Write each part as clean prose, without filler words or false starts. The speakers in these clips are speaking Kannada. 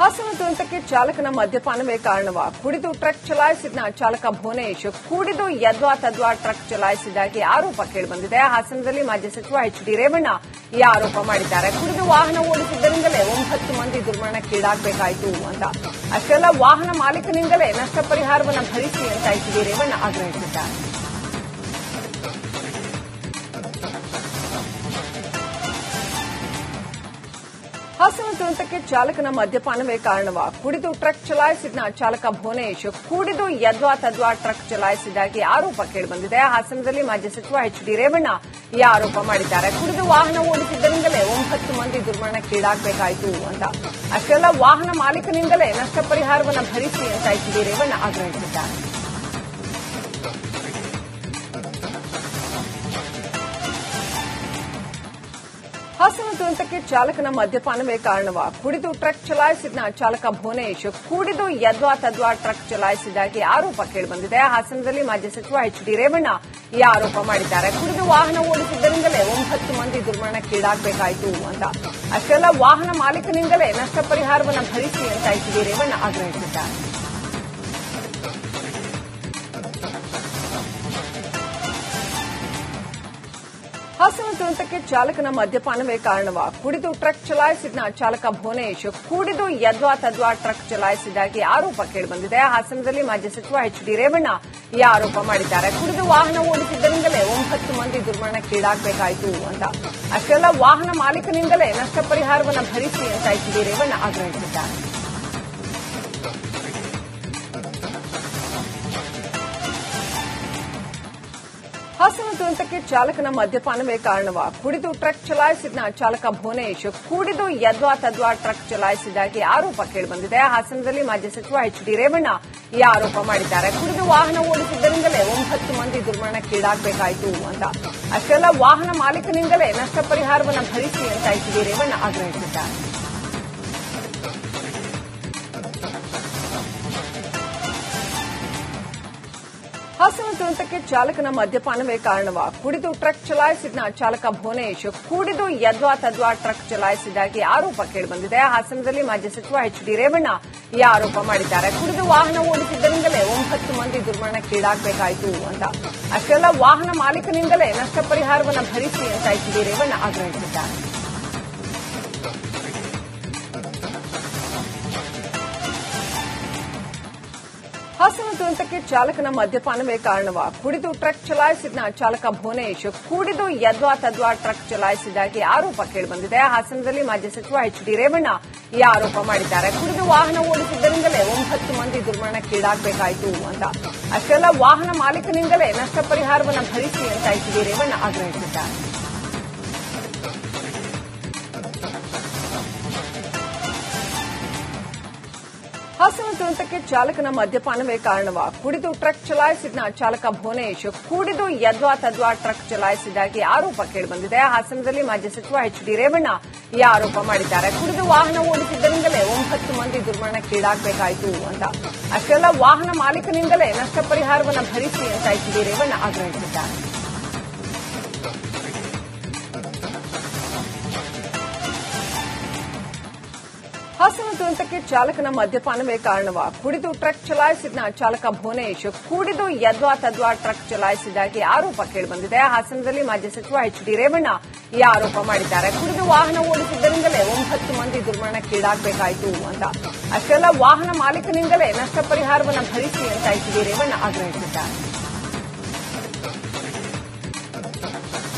ಹಾಸನ ದುರಂತಕ್ಕೆ ಚಾಲಕನ ಮದ್ಯಪಾನವೇ ಕಾರಣವ ಕುಡಿದು ಟ್ರಕ್ ಚಲಾಯಿಸಿದ ಚಾಲಕ ಭುವನೇಶ್ ಕುಡಿದು ಯದ್ವಾ ತದ್ವಾ ಟ್ರಕ್ ಚಲಾಯಿಸಿದ್ದಾಗಿ ಆರೋಪ ಕೇಳಿಬಂದಿದೆ. ಹಾಸನದಲ್ಲಿ ಮಾಜಿ ಸಚಿವ ಎಚ್.ಡಿ. ರೇವಣ್ಣ ಈ ಆರೋಪ ಮಾಡಿದ್ದಾರೆ. ಕುಡಿದು ವಾಹನ ಓಡಿಸಿದ್ದರಿಂದಲೇ 9 ಮಂದಿ ದುರ್ಮರಣಕ್ಕೀಡಾಗಬೇಕಾಯಿತು ಅಂತ. ಅಷ್ಟೆಲ್ಲ ವಾಹನ ಮಾಲೀಕನಿಂದಲೇ ನಷ್ಟ ಪರಿಹಾರವನ್ನು ಭರಿಸಿ ಅಂತ ಎಚ್.ಡಿ. ರೇವಣ್ಣ ಆಗ್ರಹಿಸಿದ್ದಾರೆ. ಹಾಸನ ದುರಂತಕ್ಕೆ ಚಾಲಕನ ಮದ್ಯಪಾನವೇ ಕಾರಣವ ಕುಡಿದು ಟ್ರಕ್ ಚಲಾಯಿಸಿದ ಚಾಲಕ ಭುವನೇಶ್ ಕುಡಿದು ಯದ್ವಾ ತದ್ವಾ ಟ್ರಕ್ ಚಲಾಯಿಸಿದ್ದಾಗಿ ಆರೋಪ ಕೇಳಿಬಂದಿದೆ. ಹಾಸನದಲ್ಲಿ ಮಾಜಿ ಸಚಿವ ಎಚ್.ಡಿ. ರೇವಣ್ಣ ಈ ಆರೋಪ ಮಾಡಿದ್ದಾರೆ. ಕುಡಿದು ವಾಹನ ಓಡಿಸಿದ್ದರಿಂದಲೇ 9 ಮಂದಿ ದುರ್ಮರಣಕ್ಕೀಡಾಗಬೇಕಾಯಿತು ಅಂತ. ಅಷ್ಟೆಲ್ಲ ವಾಹನ ಮಾಲೀಕನಿಂದಲೇ ನಷ್ಟ ಪರಿಹಾರವನ್ನು ಭರಿಸಿ ಅಂತ ಎಚ್.ಡಿ. ರೇವಣ್ಣ ಆಗ್ರಹಿಸಿದ್ದಾರೆ. ಹಾಸನ ದುರಂತಕ್ಕೆ ಚಾಲಕನ ಮದ್ಯಪಾನವೇ ಕಾರಣವ ಕುಡಿದು ಟ್ರಕ್ ಚಲಾಯಿಸಿದ ಚಾಲಕ ಭುವನೇಶ್ ಕುಡಿದು ಯದ್ವಾ ತದ್ವಾ ಟ್ರಕ್ ಚಲಾಯಿಸಿದ್ದಾಗಿ ಆರೋಪ ಕೇಳಿಬಂದಿದೆ. ಹಾಸನದಲ್ಲಿ ಮಾಜಿ ಸಚಿವ ಎಚ್.ಡಿ. ರೇವಣ್ಣ ಈ ಆರೋಪ ಮಾಡಿದ್ದಾರೆ. ಕುಡಿದು ವಾಹನ ಓಡಿಸಿದ್ದರಿಂದಲೇ 9 ಮಂದಿ ದುರ್ಮರಣಕ್ಕೀಡಾಗಬೇಕಾಯಿತು ಅಂತ. ಅಷ್ಟೆಲ್ಲ ವಾಹನ ಮಾಲೀಕನಿಂದಲೇ ನಷ್ಟ ಪರಿಹಾರವನ್ನು ಭರಿಸಿ ಅಂತ ಎಚ್.ಡಿ. ರೇವಣ್ಣ ಆಗ್ರಹಿಸಿದ್ದಾರೆ. ಹಾಸನ ದುರಂತಕ್ಕೆ ಚಾಲಕನ ಮದ್ಯಪಾನವೇ ಕಾರಣವ ಕುಡಿದು ಟ್ರಕ್ ಚಲಾಯಿಸಿದ ಚಾಲಕ ಭುವನೇಶ್ ಕುಡಿದು ಯದ್ವಾ ತದ್ವಾ ಟ್ರಕ್ ಚಲಾಯಿಸಿದ್ದಾಗಿ ಆರೋಪ ಕೇಳಿಬಂದಿದೆ. ಹಾಸನದಲ್ಲಿ ಮಾಜಿ ಸಚಿವ ಎಚ್.ಡಿ. ರೇವಣ್ಣ ಈ ಆರೋಪ ಮಾಡಿದ್ದಾರೆ. ಕುಡಿದು ವಾಹನ ಓಡಿಸಿದ್ದರಿಂದಲೇ 9 ಮಂದಿ ದುರ್ಮರಣಕ್ಕೀಡಾಗಬೇಕಾಯಿತು ಅಂತ. ಅಷ್ಟೆಲ್ಲ ವಾಹನ ಮಾಲೀಕನಿಂದಲೇ ನಷ್ಟ ಪರಿಹಾರವನ್ನು ಭರಿಸಿ ಅಂತ ಎಚ್.ಡಿ. ರೇವಣ್ಣ ಆಗ್ರಹಿಸಿದ್ದಾರೆ. ಹಾಸನ ದುರಂತಕ್ಕೆ ಚಾಲಕನ ಮದ್ಯಪಾನವೇ ಕಾರಣವ ಕುಡಿದು ಟ್ರಕ್ ಚಲಾಯಿಸಿದ ಚಾಲಕ ಭುವನೇಶ್ ಕುಡಿದು ಯದ್ವಾ ತದ್ವಾ ಟ್ರಕ್ ಚಲಾಯಿಸಿದ್ದಾಗಿ ಆರೋಪ ಕೇಳಿಬಂದಿದೆ. ಹಾಸನದಲ್ಲಿ ಮಾಜಿ ಸಚಿವ ಎಚ್.ಡಿ. ರೇವಣ್ಣ ಈ ಆರೋಪ ಮಾಡಿದ್ದಾರೆ. ಕುಡಿದು ವಾಹನ ಓಡಿಸಿದ್ದರಿಂದಲೇ 9 ಮಂದಿ ದುರ್ಮರಣಕ್ಕೀಡಾಗಬೇಕಾಯಿತು ಅಂತ. ಅಷ್ಟೆಲ್ಲ ವಾಹನ ಮಾಲೀಕನಿಂದಲೇ ನಷ್ಟ ಪರಿಹಾರವನ್ನು ಭರಿಸಿ ಅಂತ ಎಚ್.ಡಿ. ರೇವಣ್ಣ ಆಗ್ರಹಿಸಿದ್ದಾರೆ. ಹಾಸನ ದುರಂತಕ್ಕೆ ಚಾಲಕನ ಮದ್ಯಪಾನವೇ ಕಾರಣವ ಕುಡಿದು ಟ್ರಕ್ ಚಲಾಯಿಸಿದ ಚಾಲಕ ಭುವನೇಶ್ ಕುಡಿದು ಯದ್ವಾ ತದ್ವಾ ಟ್ರಕ್ ಚಲಾಯಿಸಿದ್ದಾಗಿ ಆರೋಪ ಕೇಳಿಬಂದಿದೆ. ಹಾಸನದಲ್ಲಿ ಮಾಜಿ ಸಚಿವ ಎಚ್.ಡಿ. ರೇವಣ್ಣ ಈ ಆರೋಪ ಮಾಡಿದ್ದಾರೆ. ಕುಡಿದು ವಾಹನ ಓಡಿಸಿದ್ದರಿಂದಲೇ 9 ಮಂದಿ ದುರ್ಮರಣಕ್ಕೀಡಾಗಬೇಕಾಯಿತು ಅಂತ. ಅಷ್ಟೆಲ್ಲ ವಾಹನ ಮಾಲೀಕನಿಂದಲೇ ನಷ್ಟ ಪರಿಹಾರವನ್ನು ಭರಿಸಿ ಅಂತ ಎಚ್.ಡಿ. ರೇವಣ್ಣ ಆಗ್ರಹಿಸಿದ್ದಾರೆ. ಹಾಸನ ದುರಂತಕ್ಕೆ ಚಾಲಕನ ಮದ್ಯಪಾನವೇ ಕಾರಣವ ಕುಡಿದು ಟ್ರಕ್ ಚಲಾಯಿಸಿದ ಚಾಲಕ ಭುವನೇಶ್ ಕುಡಿದು ಯದ್ವಾ ತದ್ವಾ ಟ್ರಕ್ ಚಲಾಯಿಸಿದ್ದಾಗಿ ಆರೋಪ ಕೇಳಿಬಂದಿದೆ. ಹಾಸನದಲ್ಲಿ ಮಾಜಿ ಸಚಿವ ಎಚ್.ಡಿ. ರೇವಣ್ಣ ಈ ಆರೋಪ ಮಾಡಿದ್ದಾರೆ. ಕುಡಿದು ವಾಹನ ಓಡಿಸಿದ್ದರಿಂದಲೇ 9 ಮಂದಿ ದುರ್ಮರಣಕ್ಕೀಡಾಗಬೇಕಾಯಿತು ಅಂತ. ಅಷ್ಟೆಲ್ಲ ವಾಹನ ಮಾಲೀಕನಿಂದಲೇ ನಷ್ಟ ಪರಿಹಾರವನ್ನು ಭರಿಸಿ ಅಂತ ಎಚ್.ಡಿ. ರೇವಣ್ಣ ಆಗ್ರಹಿಸಿದ್ದಾರೆ. ಹಾಸನ ದುರಂತಕ್ಕೆ ಚಾಲಕನ ಮದ್ಯಪಾನವೇ ಕಾರಣವ ಕುಡಿದು ಟ್ರಕ್ ಚಲಾಯಿಸಿದ ಚಾಲಕ ಭುವನೇಶ್ ಕುಡಿದು ಯದ್ವಾ ತದ್ವಾ ಟ್ರಕ್ ಚಲಾಯಿಸಿದ್ದಾಗಿ ಆರೋಪ ಕೇಳಿಬಂದಿದೆ. ಹಾಸನದಲ್ಲಿ ಮಾಜಿ ಸಚಿವ ಎಚ್.ಡಿ. ರೇವಣ್ಣ ಈ ಆರೋಪ ಮಾಡಿದ್ದಾರೆ. ಕುಡಿದು ವಾಹನ ಓಡಿಸಿದ್ದರಿಂದಲೇ 9 ಮಂದಿ ದುರ್ಮರಣಕ್ಕೀಡಾಗಬೇಕಾಯಿತು ಅಂತ. ಅಷ್ಟೆಲ್ಲ ವಾಹನ ಮಾಲೀಕನಿಂದಲೇ ನಷ್ಟ ಪರಿಹಾರವನ್ನು ಭರಿಸಿ ಅಂತ ಎಚ್.ಡಿ. ರೇವಣ್ಣ ಆಗ್ರಹಿಸಿದ್ದಾರೆ. ಹಾಸನ ದುರಂತಕ್ಕೆ ಚಾಲಕನ ಮದ್ಯಪಾನವೇ ಕಾರಣವ ಕುಡಿದು ಟ್ರಕ್ ಚಲಾಯಿಸಿದ ಚಾಲಕ ಭುವನೇಶ್ ಕುಡಿದು ಯದ್ವಾ ತದ್ವಾ ಟ್ರಕ್ ಚಲಾಯಿಸಿದ್ದಾಗಿ ಆರೋಪ ಕೇಳಿಬಂದಿದೆ. ಹಾಸನದಲ್ಲಿ ಮಾಜಿ ಸಚಿವ ಎಚ್.ಡಿ. ರೇವಣ್ಣ ಈ ಆರೋಪ ಮಾಡಿದ್ದಾರೆ. ಕುಡಿದು ವಾಹನ ಓಡಿಸಿದ್ದರಿಂದಲೇ 9 ಮಂದಿ ದುರ್ಮರಣಕ್ಕೀಡಾಗಬೇಕಾಯಿತು ಅಂತ. ಅಷ್ಟೆಲ್ಲ ವಾಹನ ಮಾಲೀಕನಿಂದಲೇ ನಷ್ಟ ಪರಿಹಾರವನ್ನು ಭರಿಸಿ ಅಂತ ಎಚ್.ಡಿ. ರೇವಣ್ಣ ಆಗ್ರಹಿಸಿದ್ದಾರೆ.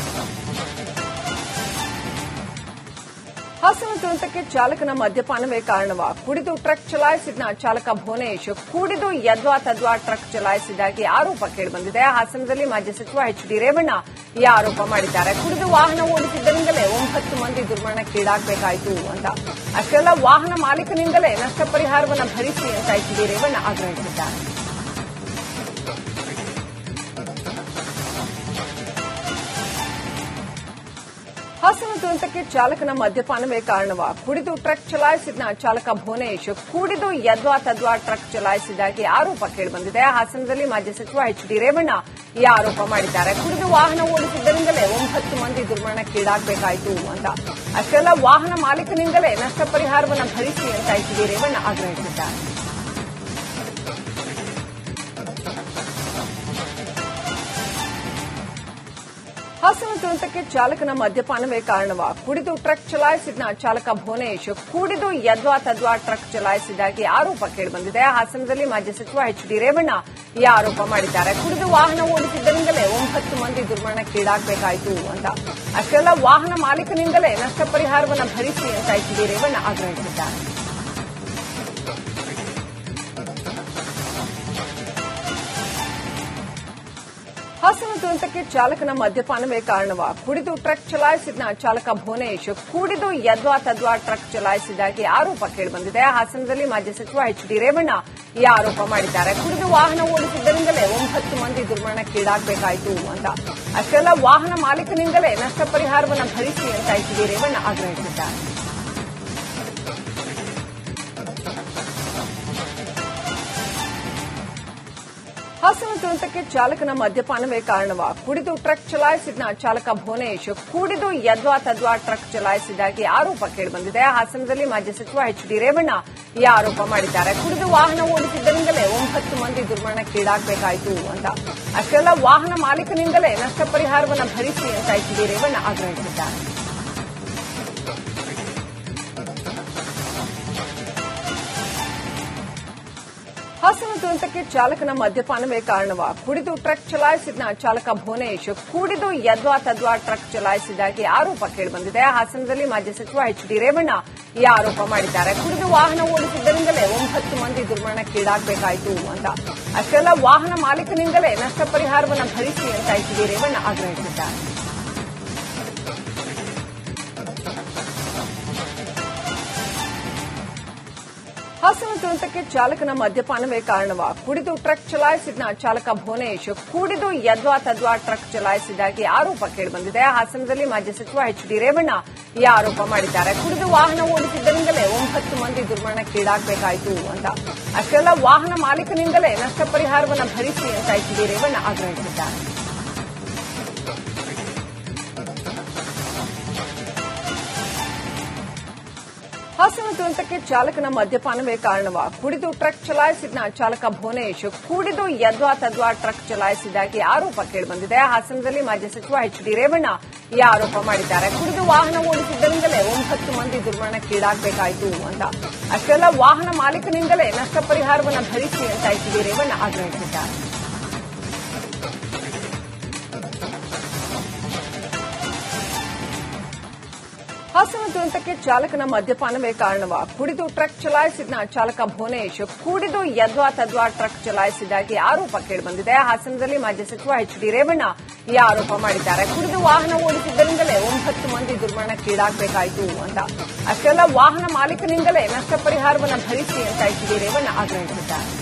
ಹಾಸನ ದುರಂತಕ್ಕೆ ಚಾಲಕನ ಮದ್ಯಪಾನವೇ ಕಾರಣವ ಕುಡಿದು ಟ್ರಕ್ ಚಲಾಯಿಸಿದ ಚಾಲಕ ಭುವನೇಶ್ ಕುಡಿದು ಯದ್ವಾ ತದ್ವಾ ಟ್ರಕ್ ಚಲಾಯಿಸಿದ್ದಾಗಿ ಆರೋಪ ಕೇಳಿಬಂದಿದೆ. ಹಾಸನದಲ್ಲಿ ಮಾಜಿ ಸಚಿವ ಎಚ್.ಡಿ. ರೇವಣ್ಣ ಈ ಆರೋಪ ಮಾಡಿದ್ದಾರೆ. ಕುಡಿದು ವಾಹನ ಓಡಿಸಿದ್ದರಿಂದಲೇ 9 ಮಂದಿ ದುರ್ಮರಣಕ್ಕೀಡಾಗಬೇಕಾಯಿತು ಅಂತ. ಅಷ್ಟೆಲ್ಲ ವಾಹನ ಮಾಲೀಕನಿಂದಲೇ ನಷ್ಟ ಪರಿಹಾರವನ್ನು ಭರಿಸಿ ಅಂತ ಎಚ್.ಡಿ. ರೇವಣ್ಣ ಆಗ್ರಹಿಸಿದ್ದಾರೆ. ಹಾಸನ ದುರಂತಕ್ಕೆ ಚಾಲಕನ ಮದ್ಯಪಾನವೇ ಕಾರಣವಾ ಕುಡಿದು ಟ್ರಕ್ ಚಲಾಯಿಸಿದ ಚಾಲಕ ಭುವನೇಶ್ ಕುಡಿದು ಯದ್ವಾ ತದ್ವಾ ಟ್ರಕ್ ಚಲಾಯಿಸಿದಾಗಿ ಆರೋಪ ಕೇಳಿಬಂದಿದೆ. ಹಾಸನದಲ್ಲಿ ಮಾಜಿ ಸಚಿವ ಎಚ್.ಡಿ. ರೇವಣ್ಣ ಈ ಆರೋಪ ಮಾಡಿದ್ದಾರೆ. ಕುಡಿದು ವಾಹನ ಓಡಿಸಿದ್ದರಿಂದಲೇ 9 ಮಂದಿ ದುರ್ಮರಣಕ್ಕೀಡಾಗಬೇಕಾಯಿತು ಅಂತ. ಅಷ್ಟೆಲ್ಲ ವಾಹನ ಮಾಲೀಕನಿಂದಲೇ ನಷ್ಟ ಪರಿಹಾರವನ್ನು ಭರಿಸಿ ಅಂತ ಎಚ್.ಡಿ. ರೇವಣ್ಣ ಆಗ್ರಹಿಸಿದ್ದಾರೆ. ಹಾಸನ ದುರಂತಕ್ಕೆ ಚಾಲಕನ ಮದ್ಯಪಾನವೇ ಕಾರಣವಾ ಕುಡಿದು ಟ್ರಕ್ ಚಲಾಯಿಸಿದ ಚಾಲಕ ಭುವನೇಶ್ ಕುಡಿದು ಯದ್ವಾ ತದ್ವಾ ಟ್ರಕ್ ಚಲಾಯಿಸಿದಾಗಿ ಆರೋಪ ಕೇಳಿಬಂದಿದೆ. ಹಾಸನದಲ್ಲಿ ಮಾಜಿ ಸಚಿವ ಎಚ್.ಡಿ. ರೇವಣ್ಣ ಈ ಆರೋಪ ಮಾಡಿದ್ದಾರೆ. ಕುಡಿದು ವಾಹನ ಓಡಿಸಿದ್ದರಿಂದಲೇ 9 ಮಂದಿ ದುರ್ಮರಣಕ್ಕೀಡಾಗಬೇಕಾಯಿತು ಅಂತ. ಅಷ್ಟೆಲ್ಲ ವಾಹನ ಮಾಲೀಕನಿಂದಲೇ ನಷ್ಟ ಪರಿಹಾರವನ್ನು ಭರಿಸಿ ಅಂತ ಎಚ್.ಡಿ. ರೇವಣ್ಣ ಆಗ್ರಹಿಸಿದ್ದಾರೆ. ಹಾಸನ ದುರಂತಕ್ಕೆ ಚಾಲಕನ ಮದ್ಯಪಾನವೇ ಕಾರಣವಾ ಕುಡಿದು ಟ್ರಕ್ ಚಲಾಯಿಸಿದ ಚಾಲಕ ಭುವನೇಶ್ ಕುಡಿದು ಯದ್ವಾ ತದ್ವಾ ಟ್ರಕ್ ಚಲಾಯಿಸಿದಾಗಿ ಆರೋಪ ಕೇಳಿಬಂದಿದೆ. ಹಾಸನದಲ್ಲಿ ಮಾಜಿ ಸಚಿವ ಎಚ್.ಡಿ. ರೇವಣ್ಣ ಈ ಆರೋಪ ಮಾಡಿದ್ದಾರೆ. ಕುಡಿದು ವಾಹನ ಓಡಿಸಿದ್ದರಿಂದಲೇ 9 ಮಂದಿ ದುರ್ಮರಣಕ್ಕೀಡಾಗಬೇಕಾಯಿತು ಅಂತ. ಅಷ್ಟೆಲ್ಲ ವಾಹನ ಮಾಲೀಕನಿಂದಲೇ ನಷ್ಟ ಪರಿಹಾರವನ್ನು ಭರಿಸಿ ಅಂತ ಎಚ್.ಡಿ. ರೇವಣ್ಣ ಆಗ್ರಹಿಸಿದ್ದಾರೆ. ಹಾಸನ ದುರಂತಕ್ಕೆ ಚಾಲಕನ ಮದ್ಯಪಾನವೇ ಕಾರಣವಾ ಕುಡಿದು ಟ್ರಕ್ ಚಲಾಯಿಸಿದ ಚಾಲಕ ಭುವನೇಶ್ ಕುಡಿದು ಯದ್ವಾ ತದ್ವಾ ಟ್ರಕ್ ಚಲಾಯಿಸಿದಾಗಿ ಆರೋಪ ಕೇಳಿಬಂದಿದೆ. ಹಾಸನದಲ್ಲಿ ಮಾಜಿ ಸಚಿವ ಎಚ್.ಡಿ. ರೇವಣ್ಣ ಈ ಆರೋಪ ಮಾಡಿದ್ದಾರೆ. ಕುಡಿದು ವಾಹನ ಓಡಿಸಿದ್ದರಿಂದಲೇ 9 ಮಂದಿ ದುರ್ಮರಣಕ್ಕೀಡಾಗಬೇಕಾಯಿತು ಅಂತ. ಅಷ್ಟೆಲ್ಲ ವಾಹನ ಮಾಲೀಕನಿಂದಲೇ ನಷ್ಟ ಪರಿಹಾರವನ್ನು ಭರಿಸಿ ಅಂತ ಎಚ್.ಡಿ. ರೇವಣ್ಣ ಆಗ್ರಹಿಸಿದ್ದಾರೆ. ಹಾಸನ ದುರಂತಕ್ಕೆ ಚಾಲಕನ ಮದ್ಯಪಾನವೇ ಕಾರಣವಾ ಕುಡಿದು ಟ್ರಕ್ ಚಲಾಯಿಸಿದ ಚಾಲಕ ಭುವನೇಶ್ ಕುಡಿದು ಯದ್ವಾ ತದ್ವಾ ಟ್ರಕ್ ಚಲಾಯಿಸಿದಾಗಿ ಆರೋಪ ಕೇಳಿಬಂದಿದೆ. ಹಾಸನದಲ್ಲಿ ಮಾಜಿ ಸಚಿವ ಎಚ್.ಡಿ. ರೇವಣ್ಣ ಈ ಆರೋಪ ಮಾಡಿದ್ದಾರೆ. ಕುಡಿದು ವಾಹನ ಓಡಿಸಿದ್ದರಿಂದಲೇ 9 ಮಂದಿ ದುರ್ಮರಣಕ್ಕೀಡಾಗಬೇಕಾಯಿತು ಅಂತ. ಅಷ್ಟೆಲ್ಲ ವಾಹನ ಮಾಲೀಕನಿಂದಲೇ ನಷ್ಟ ಪರಿಹಾರವನ್ನು ಭರಿಸಿ ಅಂತ ಎಚ್.ಡಿ. ರೇವಣ್ಣ ಆಗ್ರಹಿಸಿದ್ದಾರೆ. ಹಾಸನ ದುರಂತಕ್ಕೆ ಚಾಲಕನ ಮದ್ಯಪಾನವೇ ಕಾರಣವಾ ಕುಡಿದು ಟ್ರಕ್ ಚಲಾಯಿಸಿದ ಚಾಲಕ ಭುವನೇಶ್ ಕುಡಿದು ಯದ್ವಾ ತದ್ವಾ ಟ್ರಕ್ ಚಲಾಯಿಸಿದಾಗಿ ಆರೋಪ ಕೇಳಿಬಂದಿದೆ. ಹಾಸನದಲ್ಲಿ ಮಾಜಿ ಸಚಿವ ಎಚ್.ಡಿ. ರೇವಣ್ಣ ಈ ಆರೋಪ ಮಾಡಿದ್ದಾರೆ. ಕುಡಿದು ವಾಹನ ಓಡಿಸಿದ್ದರಿಂದಲೇ 9 ಮಂದಿ ದುರ್ಮರಣಕ್ಕೀಡಾಗಬೇಕಾಯಿತು ಅಂತ. ಅಷ್ಟೆಲ್ಲ ವಾಹನ ಮಾಲೀಕನಿಂದಲೇ ನಷ್ಟ ಪರಿಹಾರವನ್ನು ಭರಿಸಿ ಅಂತ ಎಚ್.ಡಿ. ರೇವಣ್ಣ ಆಗ್ರಹಿಸಿದ್ದಾರೆ. ಹಾಸನ ದುರಂತಕ್ಕೆ ಚಾಲಕನ ಮದ್ಯಪಾನವೇ ಕಾರಣವಾ ಕುಡಿದು ಟ್ರಕ್ ಚಲಾಯಿಸಿದ ಚಾಲಕ ಭುವನೇಶ್ ಕುಡಿದು ಯದ್ವಾ ತದ್ವಾ ಟ್ರಕ್ ಚಲಾಯಿಸಿದಾಗಿ ಆರೋಪ ಕೇಳಿಬಂದಿದೆ. ಹಾಸನದಲ್ಲಿ ಮಾಜಿ ಸಚಿವ ಎಚ್.ಡಿ. ರೇವಣ್ಣ ಈ ಆರೋಪ ಮಾಡಿದ್ದಾರೆ. ಕುಡಿದು ವಾಹನ ಓಡಿಸಿದ್ದರಿಂದಲೇ 9 ಮಂದಿ ದುರ್ಮರಣಕ್ಕೀಡಾಗಬೇಕಾಯಿತು ಅಂತ. ಅಷ್ಟೆಲ್ಲ ವಾಹನ ಮಾಲೀಕನಿಂದಲೇ ನಷ್ಟ ಪರಿಹಾರವನ್ನು ಭರಿಸಿ ಅಂತ ಎಚ್.ಡಿ. ರೇವಣ್ಣ ಆಗ್ರಹಿಸಿದ್ದಾರೆ. ಹಾಸನ ದುರಂತಕ್ಕೆ ಚಾಲಕನ ಮದ್ಯಪಾನವೇ ಕಾರಣವಾ ಕುಡಿದು ಟ್ರಕ್ ಚಲಾಯಿಸಿದ ಚಾಲಕ ಭುವನೇಶ್ ಕುಡಿದು ಯದ್ವಾ ತದ್ವಾ ಟ್ರಕ್ ಚಲಾಯಿಸಿದಾಗಿ ಆರೋಪ ಕೇಳಿಬಂದಿದೆ. ಹಾಸನದಲ್ಲಿ ಮಾಜಿ ಸಚಿವ ಎಚ್.ಡಿ. ರೇವಣ್ಣ ಈ ಆರೋಪ ಮಾಡಿದ್ದಾರೆ. ಕುಡಿದು ವಾಹನ ಓಡಿಸಿದ್ದರಿಂದಲೇ 9 ಮಂದಿ ದುರ್ಮರಣಕ್ಕೀಡಾಗಬೇಕಾಯಿತು ಅಂತ. ಅಷ್ಟೆಲ್ಲ ವಾಹನ ಮಾಲೀಕನಿಂದಲೇ ನಷ್ಟ ಪರಿಹಾರವನ್ನು ಭರಿಸಿ ಅಂತ ಎಚ್.ಡಿ. ರೇವಣ್ಣ ಆಗ್ರಹಿಸಿದ್ದಾರೆ.